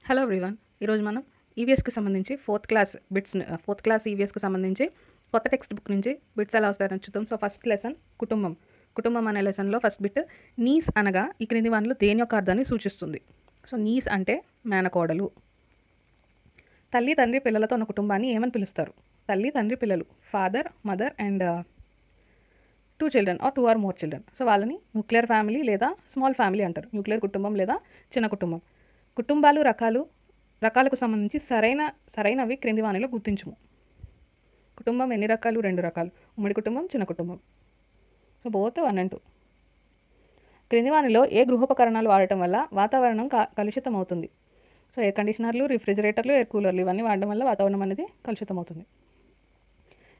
Hello everyone. ఈరోజు మనం ఈవీఎస్కి సంబంధించి ఫోర్త్ క్లాస్ ఈవీఎస్కి సంబంధించి కొత్త టెక్స్ట్ బుక్ నుంచి బిట్స్ ఎలా వస్తాయని చూద్దాం. సో ఫస్ట్ లెసన్ కుటుంబం అనే లెసన్లో ఫస్ట్ బిట్ నీస్ అనగా ఈ క్రింది వానిలో దేని యొక్క అర్థాన్ని సూచిస్తుంది. సో నీస్ అంటే మేనకోడలు. తల్లి తండ్రి పిల్లలతో ఉన్న కుటుంబాన్ని ఏమని పిలుస్తారు? తల్లి తండ్రి పిల్లలు, father mother and 2 children or 2 or more children. So వాళ్ళని న్యూక్లియర్ ఫ్యామిలీ లేదా స్మాల్ ఫ్యామిలీ అంటారు. న్యూక్లియర్ కుటుంబం లేదా చిన్న కుటుంబం. కుటుంబాలు రకాలకు సంబంధించి సరైనవి క్రింది వానిలో గుర్తించుము. కుటుంబం ఎన్ని రకాలు? 2 రకాలు. ఉమ్మడి కుటుంబం, చిన్న కుటుంబం. So both 1 and 2. క్రింది వానిలో ఏ గృహోపకరణాలు వాడటం వల్ల వాతావరణం కలుషితం అవుతుంది? సో ఎయిర్ కండిషనర్లు, రిఫ్రిజిరేటర్లు, ఎయిర్ కూలర్లు ఇవన్నీ వాడడం వల్ల వాతావరణం అనేది కలుషితం అవుతుంది.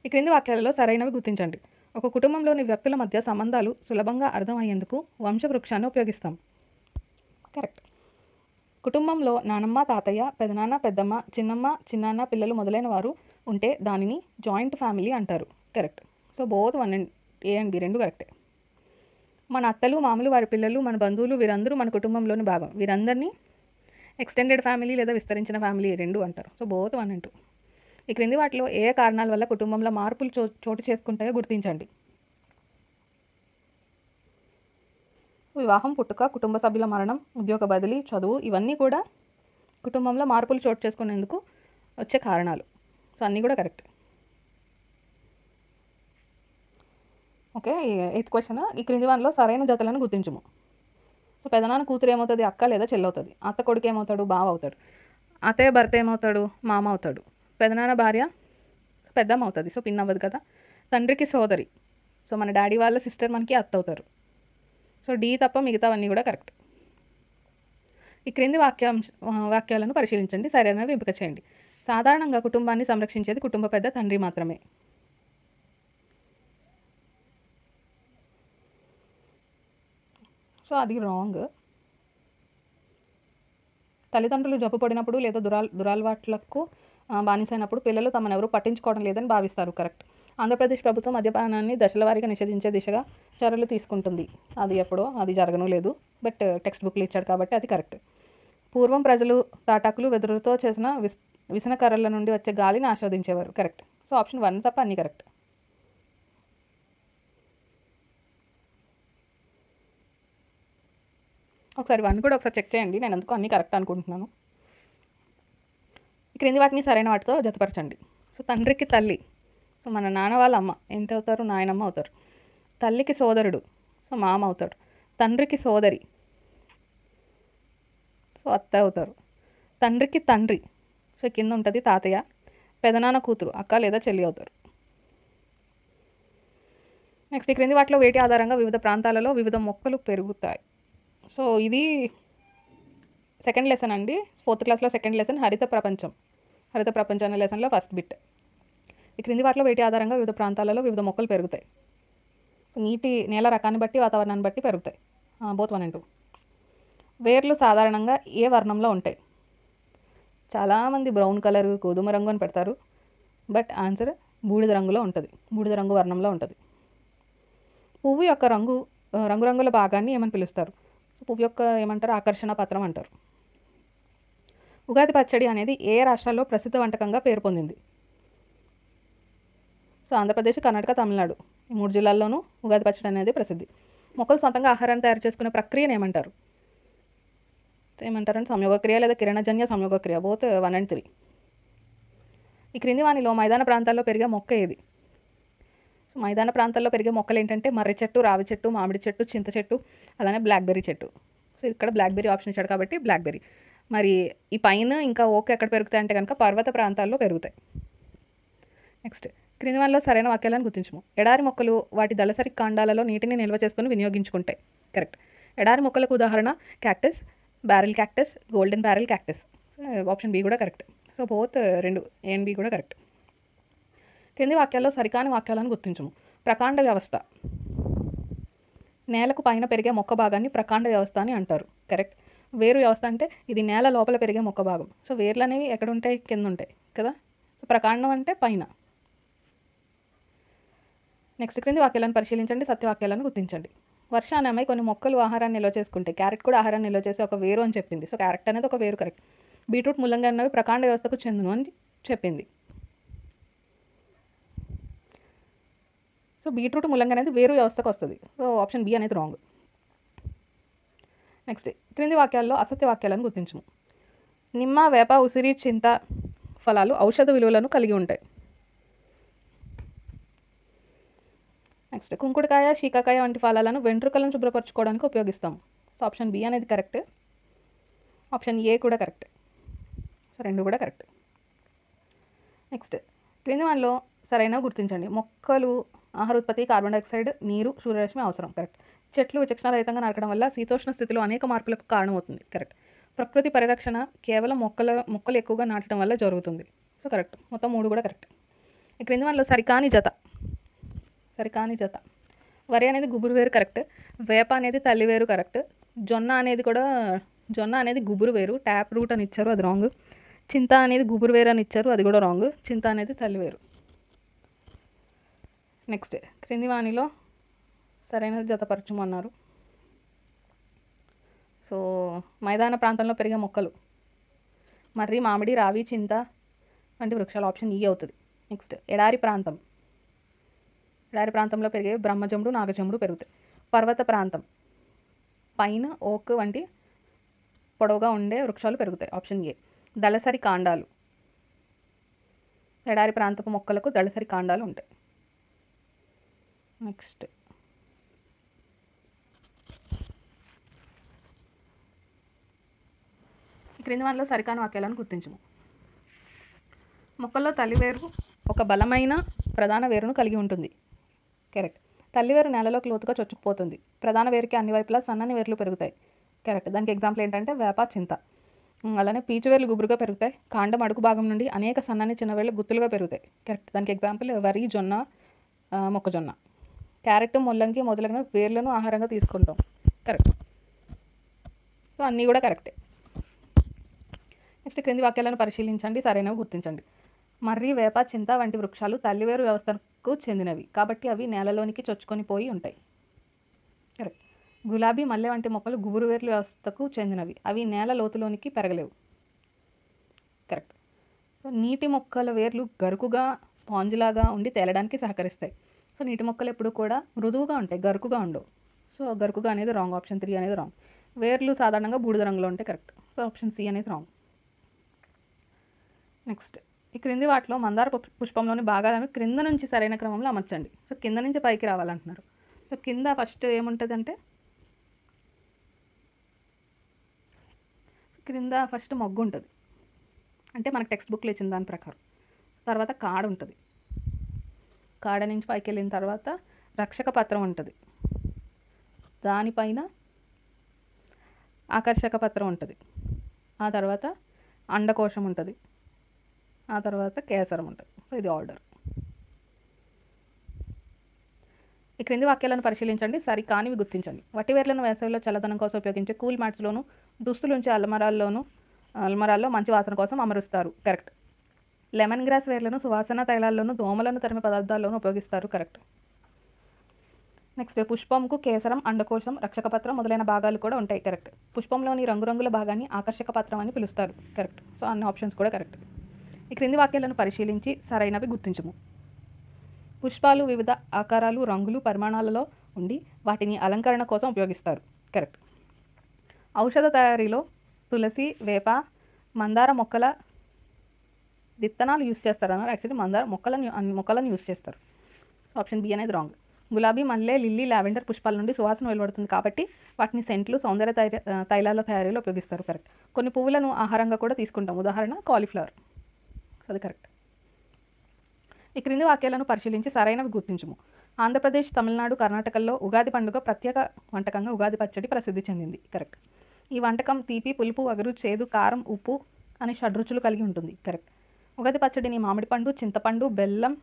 ఈ క్రింది వాక్యాలలో సరైనవి గుర్తించండి. ఒక కుటుంబంలోని వ్యక్తుల మధ్య సంబంధాలు సులభంగా అర్థమయ్యేందుకు వంశవృక్షాన్ని ఉపయోగిస్తాం. కరెక్ట్. కుటుంబంలో నానమ్మ, తాతయ్య, పెదనాన్న, పెద్దమ్మ, చిన్నమ్మ, చిన్నాన్న, పిల్లలు మొదలైన వారు ఉంటే దానిని జాయింట్ ఫ్యామిలీ అంటారు. Correct. So both 1 and A and B రెండు కరెక్టే. మన అత్తలు, మామలు, వారి పిల్లలు, మన బంధువులు వీరందరూ మన కుటుంబంలోని భాగం. వీరందరినీ ఎక్స్టెండెడ్ ఫ్యామిలీ లేదా విస్తరించిన ఫ్యామిలీ రెండు అంటారు. So both 1 and 2. ఈ క్రింది వాటిలో ఏ కారణాల వల్ల కుటుంబంలో మార్పులు చోటు చేసుకుంటాయో గుర్తించండి. వివాహం, పుట్టుక, కుటుంబ సభ్యుల మరణం, ఉద్యోగ బదిలీ, చదువు ఇవన్నీ కూడా కుటుంబంలో మార్పులు చోటు చేసుకునేందుకు వచ్చే కారణాలు. సో అన్నీ కూడా కరెక్ట్. ఓకే. 8th question. ఈ క్రింది వానిలో సరైన జతలను గుర్తించుము. సో పెదనాన్న కూతురు ఏమవుతుంది? అక్క లేదా చెల్లి అవుతుంది. అత్త కొడుకు ఏమవుతాడు? బావ అవుతాడు. అత్తయ్య భర్త ఏమవుతాడు? మామ అవుతాడు. పెదనాన్న భార్య పెద్దమ్మ అవుతుంది. సో పిన్ అవ్వదు కదా. తండ్రికి సోదరి. సో మన డాడీ వాళ్ళ సిస్టర్ మనకి అత్త అవుతారు. సో డి తప్ప మిగతావన్నీ కూడా కరెక్ట్. ఈ క్రింది వాక్యాలను పరిశీలించండి, సరైనవి ఎంపిక చేయండి. సాధారణంగా కుటుంబాన్ని సంరక్షించేది కుటుంబ పెద్ద తండ్రి మాత్రమే. సో అది రాంగ్. తల్లిదండ్రులు జబ్బు పడినప్పుడు లేదా దురలవాట్లకు బానిసైనప్పుడు పిల్లలు తమనెవరూ పట్టించుకోవడం లేదని భావిస్తారు. కరెక్ట్. ఆంధ్రప్రదేశ్ ప్రభుత్వం మద్యపానాన్ని దశల వారీగా నిషేధించే దిశగా చర్యలు తీసుకుంటుంది. అది ఎప్పుడో అది జరగను లేదు, బట్ టెక్స్ట్ బుక్లు ఇచ్చాడు కాబట్టి అది కరెక్ట్. పూర్వం ప్రజలు తాటాకులు, వెదురుతో చేసిన విసనకర్రల నుండి వచ్చే గాలిని ఆస్వాదించేవారు. కరెక్ట్. సో ఆప్షన్ 1 తప్ప అన్నీ కరెక్ట్. ఒకసారి 1 కూడా ఒకసారి చెక్ చేయండి. నేను ఎందుకు అన్నీ కరెక్ట్ అనుకుంటున్నాను. ఈ క్రింది వాటిని సరైన వాటితో జతపరచండి. సో తండ్రికి తల్లి. సో మన నాన్న వాళ్ళ అమ్మ ఎంత అవుతారు? నాయనమ్మ అవుతారు. తల్లికి సోదరుడు. సో మామ అవుతాడు. తండ్రికి సోదరి. సో అత్త అవుతారు. తండ్రికి తండ్రి. సో కింద ఉంటుంది తాతయ్య. పెదనాన్న కూతురు అక్క లేదా చెల్లి అవుతారు. నెక్స్ట్, ఈ క్రింది వాటిలో వేటి ఆధారంగా వివిధ ప్రాంతాలలో వివిధ మొక్కలు పెరుగుతాయి. సో ఇది సెకండ్ లెసన్ అండి. 4th క్లాస్లో సెకండ్ లెసన్ హరిత ప్రపంచం అనే లెసన్లో ఫస్ట్ బిట్. ఈ క్రింది వాటిలో వేటి ఆధారంగా వివిధ ప్రాంతాలలో వివిధ మొక్కలు పెరుగుతాయి. సో నీటి నేల రకాన్ని బట్టి వాతావరణాన్ని బట్టి పెరుగుతాయి. Both 1 and 2. వేర్లు సాధారణంగా ఏ వర్ణంలో ఉంటాయి? చాలామంది బ్రౌన్ కలర్, గోధుమ రంగు అని పెడతారు, బట్ ఆన్సర్ బూడిద రంగులో ఉంటుంది. బూడిద రంగు వర్ణంలో ఉంటుంది. పువ్వు యొక్క రంగురంగుల భాగాన్ని ఏమని పిలుస్తారు? సో పువ్వు యొక్క ఏమంటారు? ఆకర్షణ పత్రం అంటారు. ఉగాది పచ్చడి అనేది ఏ రాష్ట్రాల్లో ప్రసిద్ధ వంటకంగా పేరు పొందింది? సో ఆంధ్రప్రదేశ్, కర్ణాటక, తమిళనాడు ఈ 3 జిల్లాల్లోనూ ఉగాది పచ్చడి అనేది ప్రసిద్ధి. మొక్కలు సొంతంగా ఆహారాన్ని తయారు చేసుకునే ప్రక్రియను ఏమంటారు? ఏమంటారంటే సంయోగక్రియ లేదా కిరణజన్య సంయోగక్రియ. Both 1 and 3. ఈ క్రింది వానిలో మైదాన ప్రాంతాల్లో పెరిగే మొక్క ఏది? సో మైదాన ప్రాంతాల్లో పెరిగే మొక్కలు ఏంటంటే మర్రి చెట్టు, రావి చెట్టు, మామిడి చెట్టు, చింత చెట్టు, అలానే బ్లాక్బెర్రీ చెట్టు. సో ఇక్కడ బ్లాక్బెర్రీ ఆప్షన్ ఇచ్చాడు కాబట్టి బ్లాక్బెర్రీ. మరి ఈ పైన ఇంకా ఓకే ఎక్కడ పెరుగుతాయి అంటే కనుక పర్వత ప్రాంతాల్లో పెరుగుతాయి. నెక్స్ట్, క్రింది వానిలో సరైన వాక్యాలను గుర్తించము. ఎడారి మొక్కలు వాటి దళసరి కాండాలలో నీటిని నిల్వ చేసుకుని వినియోగించుకుంటాయి. కరెక్ట్. ఎడారి మొక్కలకు ఉదాహరణ cactus, barrel cactus, golden barrel cactus. Option B కూడా correct. So both 2 A and B కూడా కరెక్ట్. కింది వాక్యాల్లో సరికాని వాక్యాలను గుర్తించము. ప్రకాండ వ్యవస్థ. నేలకు పైన పెరిగే మొక్క భాగాన్ని ప్రకాండ వ్యవస్థ అని అంటారు. కరెక్ట్. వేరు వ్యవస్థ అంటే ఇది నేల లోపల పెరిగే మొక్క భాగం. సో వేర్లు అనేవి ఎక్కడ ఉంటాయి? కింద ఉంటాయి కదా. సో ప్రకాండం అంటే పైన. నెక్స్ట్, క్రింది వాక్యాలను పరిశీలించండి, సత్యవాక్యాలను గుర్తించండి. వర్ష అనే అమ్మాయి కొన్ని మొక్కలు ఆహారాన్ని నిల్వ చేసుకుంటాయి. క్యారెట్ కూడా ఆహారాన్ని నిల్వ చేసే ఒక వేరు అని చెప్పింది. సో క్యారెట్ అనేది ఒక వేరు. కరెక్ట్. బీట్రూట్ ముల్లంగి అన్నవి ప్రకాండ వ్యవస్థకు చెందును అని చెప్పింది. సో బీట్రూట్ ముల్లంగి అనేది వేరు వ్యవస్థకు వస్తుంది. సో ఆప్షన్ బి అనేది రాంగ్. నెక్స్ట్, క్రింది వాక్యాల్లో అసత్య వాక్యాలను గుర్తించము. నిమ్మ, వేప, ఉసిరి, చింత ఫలాలు ఔషధ విలువలను కలిగి ఉంటాయి. నెక్స్ట్, కుంకుడుకాయ, శీకాకాయ వంటి ఫలాలను వెంట్రుకలను శుభ్రపరచుకోవడానికి ఉపయోగిస్తాము. సో ఆప్షన్ బి అనేది కరెక్ట్. ఆప్షన్ ఏ కూడా కరెక్ట్. సో రెండు కూడా కరెక్ట్. నెక్స్ట్, క్రింది వాటిలో సరైన గుర్తించండి. మొక్కలు ఆహార ఉత్పత్తి, కార్బన్ డైఆక్సైడ్, నీరు, సూర్యరశ్మి అవసరం. కరెక్ట్. చెట్లు విచక్షణారహితంగా నరకడం వల్ల శీతోష్ణ స్థితిలో అనేక మార్పులకు కారణమవుతుంది. కరెక్ట్. ప్రకృతి పరిరక్షణ కేవలం మొక్కలు ఎక్కువగా నాటడం వల్ల జరుగుతుంది. So correct. మొత్తం మూడు కూడా కరెక్ట్. ఈ క్రింది వాటిలో సరికాని జత. వరి అనేది గుబురు వేరు కరెక్ట్. వేప అనేది తల్లి వేరు కరెక్ట్. జొన్న అనేది గుబురు వేరు, ట్యాప్ రూట్ అని ఇచ్చారు, అది రాంగ్. చింత అనేది గుబురు వేరు అని ఇచ్చారు, అది కూడా రాంగ్. చింత అనేది తల్లి వేరు. నెక్స్ట్, క్రింది వానిలో సరైన జతపరచమన్నారు. సో మైదాన ప్రాంతంలో పెరిగే మొక్కలు మర్రి, మామిడి, రావి, చింత వంటి వృక్షాలు. ఆప్షన్ ఈ అవుతుంది. నెక్స్ట్, ఎడారి ప్రాంతంలో పెరిగే బ్రహ్మజముడు, నాగజముడు పెరుగుతాయి. పర్వత ప్రాంతం పైన ఓక్ వంటి పొడవుగా ఉండే వృక్షాలు పెరుగుతాయి. Option A. దళసరి కాండాలు, ఎడారి ప్రాంతపు మొక్కలకు దళసరి కాండాలు ఉంటాయి. నెక్స్ట్, క్రింది వాటిలో సరికాని వాక్యాలను గుర్తించము. మొక్కల్లో తల్లివేరు ఒక బలమైన ప్రధాన వేరును కలిగి ఉంటుంది. కరెక్ట్. తల్లివేరు నేలలోకి లోతుగా చొచ్చుకుపోతుంది. ప్రధాన వేరుకి అన్ని వైపులా సన్నని వేర్లు పెరుగుతాయి. కరెక్ట్. దానికి ఎగ్జాంపుల్ ఏంటంటే వేప, చింత. అలానే పీచు వేర్లు గుబురుగా పెరుగుతాయి. కాండం అడుగు భాగం నుండి అనేక సన్నని చిన్న వేర్లు గుత్తులుగా పెరుగుతాయి. కరెక్ట్. దానికి ఎగ్జాంపుల్ వరి, జొన్న, మొక్కజొన్న. క్యారెట్, ముల్లంగి మొదలైన వేర్లను ఆహారంగా తీసుకుంటాం. కరెక్ట్. సో అన్నీ కూడా కరెక్టే. నెక్స్ట్, క్రింది వాక్యాలను పరిశీలించండి, సరైనవి గుర్తించండి. మర్రి, వేప, చింత వంటి వృక్షాలు తల్లివేరు వ్యవస్థకు చెందినవి కాబట్టి అవి నేలలోనికి చొచ్చుకొని పోయి ఉంటాయి. కరెక్ట్. గులాబీ, మల్లె వంటి మొక్కలు గుబురు వేర్ల వ్యవస్థకు చెందినవి, అవి నేల లోతులోనికి పెరగలేవు. కరెక్ట్. సో నీటి మొక్కల వేర్లు గరుకుగా స్పాంజ్లాగా ఉండి తేలడానికి సహకరిస్తాయి. సో నీటి మొక్కలు ఎప్పుడు కూడా మృదువుగా ఉంటాయి, గరుకుగా ఉండవు. సో గరుకుగా అనేది రాంగ్. ఆప్షన్ 3 అనేది రాంగ్. వేర్లు సాధారణంగా బూడిద రంగులో ఉంటాయి. కరెక్ట్. సో ఆప్షన్ సి అనేది రాంగ్. నెక్స్ట్, ఈ క్రింది వాటిలో మందార పుష్పంలోని భాగాలను క్రింద నుంచి సరైన క్రమంలో అమర్చండి. సో కింద నుంచి పైకి రావాలంటున్నారు. సో కింద ఫస్ట్ ఏముంటుంది అంటే క్రింద ఫస్ట్ మొగ్గు ఉంటుంది, అంటే మనకు టెక్స్ట్ బుక్లో ఇచ్చిన దాని ప్రకారం. తర్వాత కాడ ఉంటుంది. కాడ నుంచి పైకి వెళ్ళిన తర్వాత రక్షక పత్రం ఉంటుంది. దానిపైన ఆకర్షక పత్రం ఉంటుంది. ఆ తర్వాత అండకోశం ఉంటుంది. ఆ తర్వాత కేసరం ఉంటుంది. సో ఇది ఆర్డర్. ఈ క్రింది వాక్యాలను పరిశీలించండి, సరికానివి గుర్తించండి. వట్టివేర్లను వేసవిలో చల్లదనం కోసం ఉపయోగించే కూల్ మ్యాట్స్లోను, దుస్తులుంచే అల్మరాల్లో మంచి వాసన కోసం అమరుస్తారు. కరెక్ట్. లెమన్ గ్రాస్ వేర్లను సువాసన తైలాల్లోనూ, దోమలను తరిమే పదార్థాల్లోనూ ఉపయోగిస్తారు. కరెక్ట్. నెక్స్ట్, పుష్పంకు కేసరం, అండకోశం, రక్షకపత్రం మొదలైన భాగాలు కూడా ఉంటాయి. కరెక్ట్. పుష్పంలోని రంగురంగుల భాగాన్ని ఆకర్షక పత్రం అని పిలుస్తారు. కరెక్ట్. సో అన్ని ఆప్షన్స్ కూడా కరెక్ట్. ఈ క్రింది వాక్యాలను పరిశీలించి సరైనవి గుర్తించము. పుష్పాలు వివిధ ఆకారాలు, రంగులు, పరిమాణాలలో ఉండి వాటిని అలంకరణ కోసం ఉపయోగిస్తారు. కరెక్ట్. ఔషధ తయారీలో తులసి, వేప, మందార మొక్కల విత్తనాలు యూస్ చేస్తారన్నారు. యాక్చువల్లీ మందార మొక్కలను యూస్ చేస్తారు. సో ఆప్షన్ బి అనేది రాంగ్. గులాబీ, మల్లె, లిల్లీ, లావెండర్ పుష్పాల నుండి సువాసన వెలువడుతుంది కాబట్టి వాటిని సెంట్లు, సౌందర్య తైలాల తయారీలో ఉపయోగిస్తారు. కరెక్ట్. కొన్ని పువ్వులను ఆహారంగా కూడా తీసుకుంటాం, ఉదాహరణ కాలీఫ్లవర్. సో అది కరెక్ట్. ఈ క్రింది వాక్యాలను పరిశీలించి సరైనవి గుర్తించము. ఆంధ్రప్రదేశ్, తమిళనాడు, కర్ణాటకల్లో ఉగాది పండుగ ప్రత్యేక వంటకంగా ఉగాది పచ్చడి ప్రసిద్ధి చెందింది. కరెక్ట్. ఈ వంటకం తీపి, పులుపు, వగరు, చేదు, కారం, ఉప్పు అనే షడ్రుచులు కలిగి ఉంటుంది. కరెక్ట్. ఉగాది పచ్చడిని మామిడి పండు, చింతపండు, బెల్లం,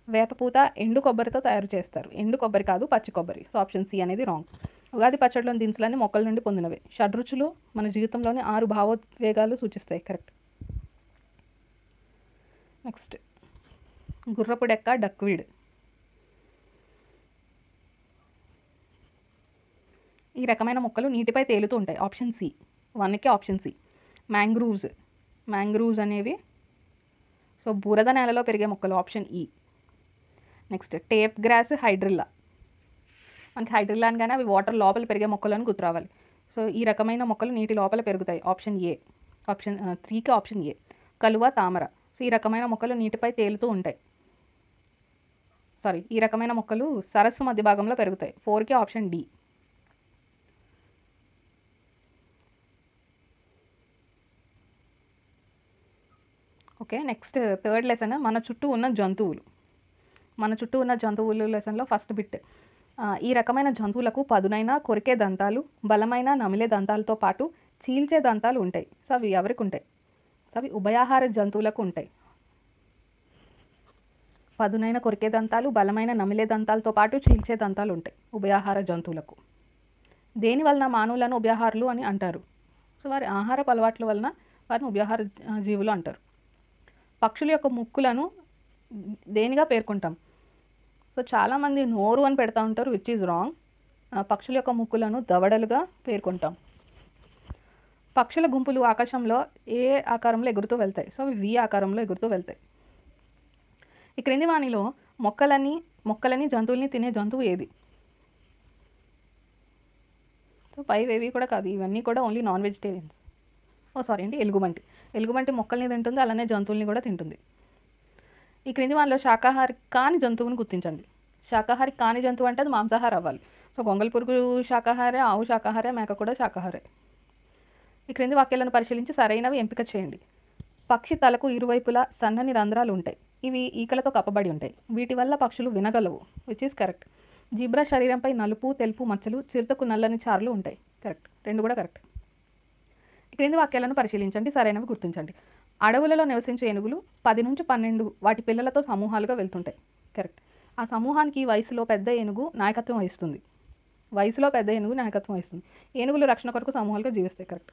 వేపపూత, ఎండు కొబ్బరితో తయారు చేస్తారు. ఎండు కొబ్బరి కాదు, పచ్చి కొబ్బరి. సో ఆప్షన్ సి అనేది రాంగ్. ఉగాది పచ్చడిలోని దినుసులన్నీ మొక్కల నుండి పొందినవే. షడ్రుచులు మన జీవితంలోని 6 భావోద్వేగాలు సూచిస్తాయి. కరెక్ట్. నెక్స్ట్, గుర్రపు డెక్క, డక్వీడ్. ఈ రకమైన మొక్కలు నీటిపై తేలుతూ ఉంటాయి. Option C. 1కి ఆప్షన్ సి. మ్యాంగ్రూవ్స్ అనేవి సో బురద నేలలో పెరిగే మొక్కలు, ఆప్షన్ ఈ. Next tape grass, hydrilla. మనకి హైడ్రిల్లా అనగానే అవి వాటర్ లోపల పెరిగే మొక్కలు అని గుర్తు రావాలి. సో ఈ రకమైన మొక్కలు నీటి లోపల పెరుగుతాయి, ఆప్షన్ ఏ. ఆప్షన్ 3కి ఆప్షన్ ఏ. కలువ, తామర. సో ఈ రకమైన మొక్కలు నీటిపై తేలుతూ ఉంటాయి. ఈ రకమైన మొక్కలు సరస్సు మధ్య భాగంలో పెరుగుతాయి, 4కి option D. Okay, next third lesson మన చుట్టూ ఉన్న జంతువులు లెసన్లో ఫస్ట్ బిట్. ఈ రకమైన జంతువులకు పదునైన కొరికే దంతాలు, బలమైన నమిలే దంతాలతో పాటు చీల్చే దంతాలు ఉంటాయి. సో అవి ఎవరికి ఉంటాయి? సో అవి ఉభయాహార జంతువులకు ఉంటాయి. పదునైన కొరికే దంతాలు, బలమైన నమిలే దంతాలతో పాటు చీల్చే దంతాలు ఉంటాయి ఉభయాహార జంతువులకు. దేని వలన మానవులను ఉభయాహారులు అని అంటారు? సో వారి ఆహారపు అలవాట్ల వలన వారిని ఉభయాహార జీవులు అంటారు. పక్షుల యొక్క ముక్కులను దేనిగా పేర్కొంటాం? సో చాలామంది నోరు అని పెడతా ఉంటారు, విచ్ ఈజ్ రాంగ్. పక్షుల యొక్క ముక్కులను దవడలుగా పేర్కొంటాం. పక్షుల గుంపులు ఆకాశంలో ఏ ఆకారంలో ఎగురుతూ వెళ్తాయి? సో అవి వి ఆకారంలో ఎగురుతూ వెళ్తాయి. ఈ క్రింది వానిలో మొక్కలని జంతువుల్ని తినే జంతువు ఏది? సో పైవేవి కూడా కాదు, ఇవన్నీ కూడా ఓన్లీ నాన్ వెజిటేరియన్స్. ఎలుగుబంటి మొక్కల్ని తింటుంది, అలానే జంతువుల్ని కూడా తింటుంది. ఈ క్రింది వానిలో శాకాహారి కాని జంతువుని గుర్తించండి. శాకాహారి కాని జంతువు అంటే అది మాంసాహారం అవ్వాలి. సో గొంగళి పురుగు శాకాహారే, ఆవు శాకాహారే, మేక కూడా శాకాహారే. ఈ క్రింది వాక్యాలను పరిశీలించి సరైనవి ఎంపిక చేయండి. పక్షి తలకు ఇరువైపులా సన్నని రంధ్రాలు ఉంటాయి. ఇవి ఈకలతో కప్పబడి ఉంటాయి. వీటి వల్ల పక్షులు వినగలవు, విచ్ ఈస్ కరెక్ట్. జిబ్రా శరీరంపై నలుపు, తెలుపు మచ్చలు, చిరుతకు నల్లని చార్లు ఉంటాయి. కరెక్ట్, 2 కూడా కరెక్ట్. ఈ క్రింది వాక్యాలను పరిశీలించండి, సరైనవి గుర్తించండి. అడవులలో నివసించే ఏనుగులు 10 నుంచి 12 వాటి పిల్లలతో సమూహాలుగా వెళ్తుంటాయి. కరెక్ట్. ఆ సమూహానికి వయసులో పెద్ద ఏనుగు నాయకత్వం వహిస్తుంది. ఏనుగులు రక్షణ కొరకు సమూహాలుగా జీవిస్తాయి. కరెక్ట్.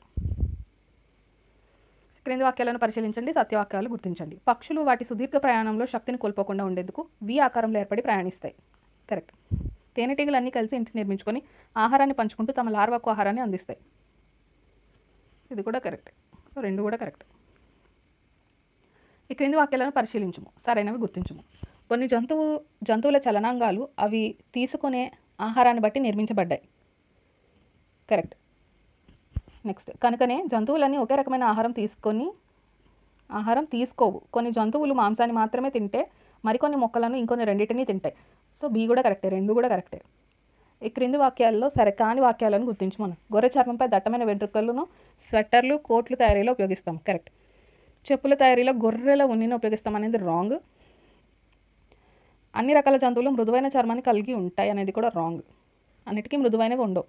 క్రింది వాక్యాలను పరిశీలించండి, సత్యవాక్యాలు గుర్తించండి. పక్షులు వాటి సుదీర్ఘ ప్రయాణంలో శక్తిని కోల్పోకుండా ఉండేందుకు వి ఆకారంలో ఏర్పడి ప్రయాణిస్తాయి. కరెక్ట్. తేనెటీగలన్నీ కలిసి ఇంటిని నిర్మించుకొని ఆహారాన్ని పంచుకుంటూ తమ లార్వాకు ఆహారాన్ని అందిస్తాయి. ఇది కూడా కరెక్ట్. సో 2 కూడా కరెక్ట్. ఈ క్రింది వాక్యాలను పరిశీలించుము, సరైనవి గుర్తించుము. కొన్ని జంతువుల చలనాంగాలు అవి తీసుకునే ఆహారాన్ని బట్టి నిర్మించబడ్డాయి. కరెక్ట్. నెక్స్ట్, కనుకనే జంతువులన్నీ ఒకే రకమైన ఆహారం తీసుకోవు. కొన్ని జంతువులు మాంసాన్ని మాత్రమే తింటే మరికొన్ని మొక్కలను ఇంకొన్ని రెండింటినీ తింటాయి. సో బి కూడా కరెక్టే, 2 కూడా కరెక్టే. ఈ క్రింది వాక్యాల్లో సరికాని వాక్యాలను గుర్తించమను. గొర్రె చర్మంపై దట్టమైన వెంట్రుకలను స్వెట్టర్లు, కోట్లు తయారీలో ఉపయోగిస్తాం. కరెక్ట్. చెప్పుల తయారీలో గొర్రెల ఉన్నిని ఉపయోగిస్తాం అనేది రాంగ్. అన్ని రకాల జంతువులు మృదువైన చర్మాన్ని కలిగి ఉంటాయి అనేది కూడా రాంగ్. అన్నిటికీ మృదువైనవి ఉండవు.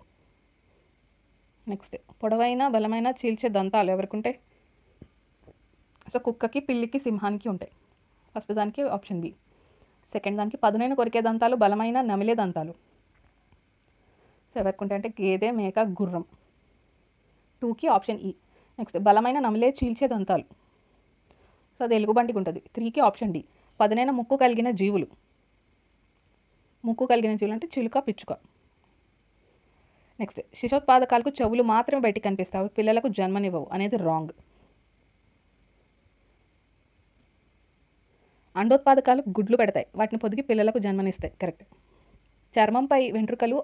నెక్స్ట్, పొడవైన బలమైన చీల్చే దంతాలు ఎవరికి ఉంటాయి? సో కుక్కకి, పిల్లికి, సింహానికి ఉంటాయి. ఫస్ట్ దానికి ఆప్షన్ బి. సెకండ్ దానికి పదునైన కొరికే దంతాలు, బలమైన నమిలే దంతాలు. సో ఎవరికి ఉంటాయి అంటే గేదె, మేక, గుర్రం. 2కి ఆప్షన్ ఈ. నెక్స్ట్, బలమైన నమిలే చీల్చే దంతాలు. సో అది ఎలుగుబంటికి ఉంటుంది. 3కి ఆప్షన్ డి. పదునైన ముక్కు కలిగిన జీవులు అంటే చిలుక, పిచ్చుక. నెక్స్ట్, శిశోత్పాదకాలకు చెవులు మాత్రమే బయటికి కనిపిస్తాయి, పిల్లలకు జన్మనివ్వవు అనేది రాంగ్. అండోత్పాదకాలు గుడ్లు పెడతాయి, వాటిని పొదిగి పిల్లలకు జన్మనిస్తాయి. కరెక్ట్. చర్మంపై వెంట్రుకలు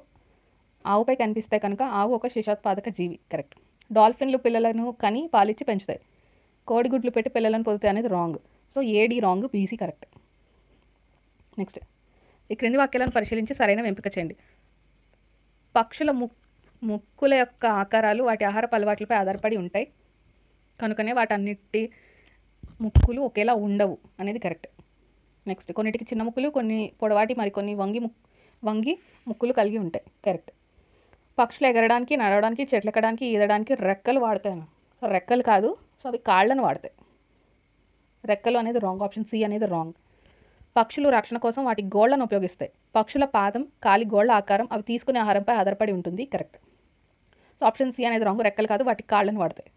ఆవుపై కనిపిస్తాయి కనుక ఆవు ఒక శిశోత్పాదక జీవి. కరెక్ట్. డాల్ఫిన్లు పిల్లలను కని పాలిచ్చి పెంచుతాయి. కోడిగుడ్లు పెట్టి పిల్లలను పొదుతాయి అనేది wrong. So AD wrong, BC correct. Next, ఈ క్రింది వాక్యాలను పరిశీలించి సరైన ఎంపిక చేయండి. పక్షుల ముక్కుల యొక్క ఆకారాలు వాటి ఆహారపు అలవాట్లపై ఆధారపడి ఉంటాయి కనుకనే వాటన్నిటి ముక్కులు ఒకేలా ఉండవు అనేది కరెక్ట్. నెక్స్ట్, కొన్నిటికి చిన్న ముక్కులు, కొన్ని పొడవాటి, మరికొన్ని వంగి ముక్కులు కలిగి ఉంటాయి. కరెక్ట్. పక్షులు ఎగరడానికి, నడవడానికి, చెట్లెక్కడానికి, ఈదడానికి రెక్కలు వాడతాయి. సో రెక్కలు కాదు, సో అవి కాళ్ళను వాడతాయి. రెక్కలు అనేది రాంగ్, ఆప్షన్ సి అనేది రాంగ్. పక్షులు రక్షణ కోసం వాటి గోళ్లను ఉపయోగిస్తాయి. పక్షుల పాదం, కాలి గోళ్ల ఆకారం అవి తీసుకునే ఆహారంపై ఆధారపడి ఉంటుంది. కరెక్ట్. సో ఆప్షన్ సి అనేది రాంగ్, రెక్కలు కాదు, వాటి కాళ్ళను వాడతాయి.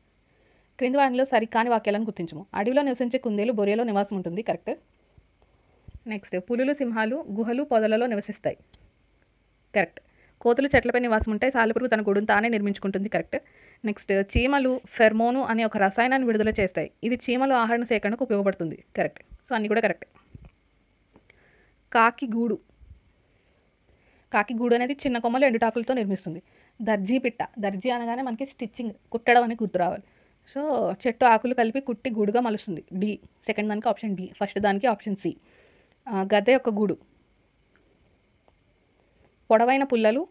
క్రింది వాటిలో సరికాని వాక్యాలను గుర్తించము. అడవిలో నివసించే కుందేలు బొరియలో నివాసం ఉంటుంది. కరెక్ట్. నెక్స్ట్, పులులు, సింహాలు గుహలు, పొదలలో నివసిస్తాయి. కరెక్ట్. కోతులు చెట్లపై నివాసం ఉంటాయి. సాలెపురుగు తన గూడును తానే నిర్మించుకుంటుంది. కరెక్ట్. నెక్స్ట్ చీమలు ఫెర్మోను అనే ఒక రసాయనాన్ని విడుదల చేస్తాయి. ఇది చీమలు ఆహార సేకరణకు ఉపయోగపడుతుంది. కరెక్ట్. సో అన్నీ కూడా కరెక్ట్. కాకి గూడు. కాకి గూడు అనేది చిన్న కొమ్మలు ఎండుటాకులతో నిర్మిస్తుంది. దర్జీ పిట్ట. దర్జీ అనగానే మనకి స్టిచ్చింగ్, కుట్టడం అని గుర్తు రావాలి. సో చెట్టు ఆకులు కలిపి కుట్టి గూడుగా మలుస్తుంది. డి. సెకండ్ దానికి ఆప్షన్ డి, ఫస్ట్ దానికి ఆప్షన్ సి. గద్దె యొక్క గూడు. పొడవైన పుల్లలు,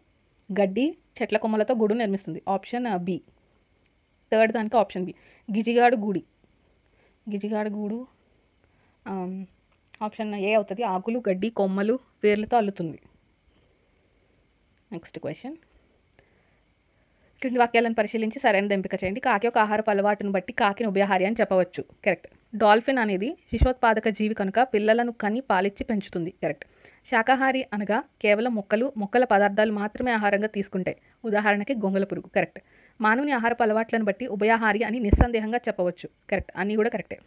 గడ్డి, చెట్ల కొమ్మలతో గూడు నిర్మిస్తుంది. Option B. థర్డ్ దానికి ఆప్షన్ బి. గిజిగాడు గూడి. గిజిగాడు గూడు ఆప్షన్ ఏ అవుతుంది. ఆకులు, గడ్డి, కొమ్మలు, వేర్లతో అల్లుతుంది. Next question. క్రింది వాక్యాలను పరిశీలించి సరైనది ఎంపిక చేయండి. కాకి యొక్క ఆహారపు అలవాటును బట్టి కాకిని ఉభయహారి అని చెప్పవచ్చు. కరెక్ట్. డాల్ఫిన్ అనేది శిశోత్పాదక జీవి కనుక పిల్లలను కని పాలిచ్చి పెంచుతుంది. కరెక్ట్. శాకాహారి అనగా కేవలం మొక్కల పదార్థాలు మాత్రమే ఆహారంగా తీసుకుంటాయి. ఉదాహరణకి గొంగళ పురుగు. కరెక్ట్. మానవుని ఆహారపు అలవాట్లను బట్టి ఉభయహారి అని నిస్సందేహంగా చెప్పవచ్చు. కరెక్ట్. అన్నీ కూడా కరెక్టే.